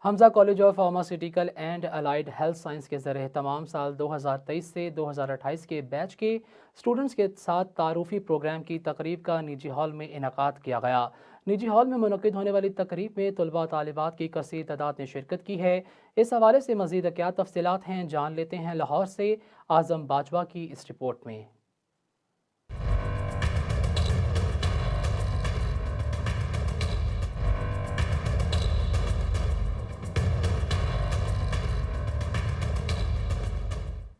Hamza college of pharmaceutical and allied health science کے زیر اہتمام سال 2023 سے 2028 کے بیچ کے اسٹوڈنٹس کے ساتھ تعارفی پروگرام کی تقریب کا نجی ہال میں انعقاد کیا گیا۔ نجی ہال میں منعقد ہونے والی تقریب میں طلباء و طالبات کی کثیر تعداد نے شرکت کی ہے۔ اس حوالے سے مزید کیا تفصیلات ہیں جان لیتے ہیں لاہور سے اعظم باجوہ کی اس رپورٹ میں۔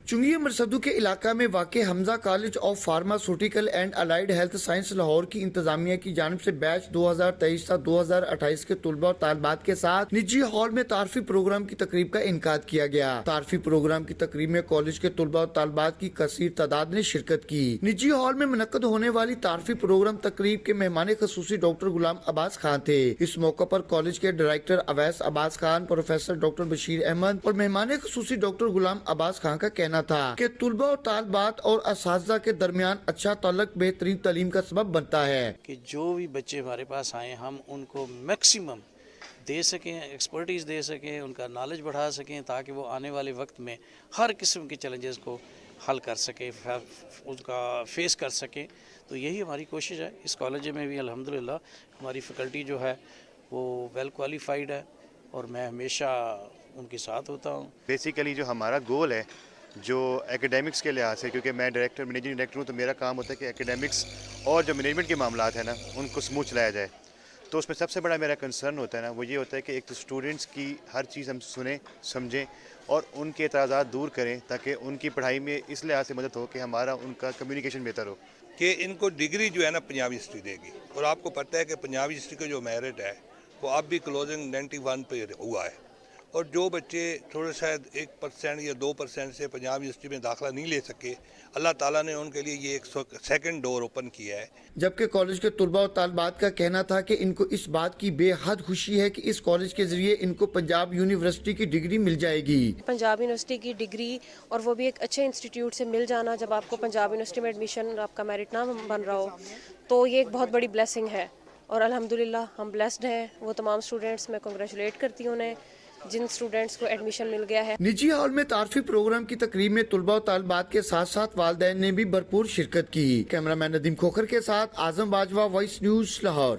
چنگی مرصدو کے علاقہ میں واقع Hamza college of pharmaceutical and allied health science Lahore کی انتظامیہ کی جانب سے بیچ 2023 تا 2028 کے طلباء و طالبات کے ساتھ نجی ہال میں تعارفی پروگرام کی تقریب کا انعقاد کیا گیا۔ تعارفی پروگرام کی تقریب میں کالج کے طلباء و طالبات کی کثیر تعداد نے شرکت کی۔ نجی ہال میں منعقد ہونے والی تعارفی پروگرام تقریب کے مہمان خصوصی ڈاکٹر غلام عباس خان تھے۔ اس موقع پر کالج کے ڈائریکٹر اویس عباس خان، پروفیسر ڈاکٹر بشیر احمد اور مہمان خصوصی ڈاکٹر غلام عباس خان کا کہنا تھا کہ طلباء و طالبات اور اساتذہ کے درمیان اچھا تعلق بہترین تعلیم کا سبب بنتا ہے۔ کہ جو بھی بچے ہمارے پاس آئیں ہم ان کو میکسیمم دے سکیں، ایکسپرٹیز دے سکیں، ان کا نالج بڑھا سکیں تاکہ وہ آنے والے وقت میں ہر قسم کے چیلنجز کو حل کر سکیں، اس کا فیس کر سکیں۔ تو یہی ہماری کوشش ہے۔ اس کالج میں بھی الحمدللہ ہماری فیکلٹی جو ہے وہ ویل کوالیفائیڈ ہے اور میں ہمیشہ ان کے ساتھ ہوتا ہوں۔ بیسیکلی جو ہمارا گول ہے جو ایکیڈیمکس کے لحاظ سے، کیونکہ میں منیجنگ ڈائریکٹر ہوں تو میرا کام ہوتا ہے کہ ایکیڈیمکس اور جو مینجمنٹ کے معاملات ہیں نا ان کو سموتھ چلایا جائے۔ تو اس میں سب سے بڑا میرا کنسرن ہوتا ہے نا وہ یہ ہوتا ہے کہ ایک تو اسٹوڈنٹس کی ہر چیز ہم سنیں سمجھیں اور ان کے اعتراضات دور کریں تاکہ ان کی پڑھائی میں اس لحاظ سے مدد ہو کہ ہمارا ان کا کمیونیکیشن بہتر ہو۔ کہ ان کو ڈگری جو ہے نا پنجاب یونیورسٹی دے گی، اور آپ کو پتہ ہے کہ پنجاب یونیورسٹی کا جو میرٹ ہے وہ اب بھی کلوزنگ 91 پہ ہوا ہے، اور جو بچے تھوڑے شاید 1% یا 2% سے پنجاب یونیورسٹی میں داخلہ نہیں لے سکے، اللہ تعالیٰ نے ان کے لیے یہ ایک سیکنڈ ڈور اوپن کیا ہے۔ جبکہ کالج کے طلباء و طالبات کا کہنا تھا کہ ان کو اس بات کی بے حد خوشی ہے کہ اس کالج کے ذریعے ان کو پنجاب یونیورسٹی کی ڈگری مل جائے گی۔ پنجاب یونیورسٹی کی ڈگری، اور وہ بھی ایک اچھے انسٹیٹیوٹ سے مل جانا، جب آپ کو پنجاب یونیورسٹی میں ایڈمیشن آپ کا میرٹ نہ بن رہا ہو تو یہ ایک بہت بڑی بلیسنگ ہے، اور الحمدللہ ہم بلیسڈ ہیں۔ وہ تمام اسٹوڈنٹس میں کنگریچولیٹ کرتی ہوں انہیں جن اسٹوڈنٹس کو ایڈمیشن مل گیا ہے۔ نجی ہال میں تعارفی پروگرام کی تقریب میں طلباء و طالبات کے ساتھ ساتھ والدین نے بھی بھرپور شرکت کی۔ کیمرہ مین ندیم کھوکھر کے ساتھ اعظم باجوہ، وائس نیوز لاہور۔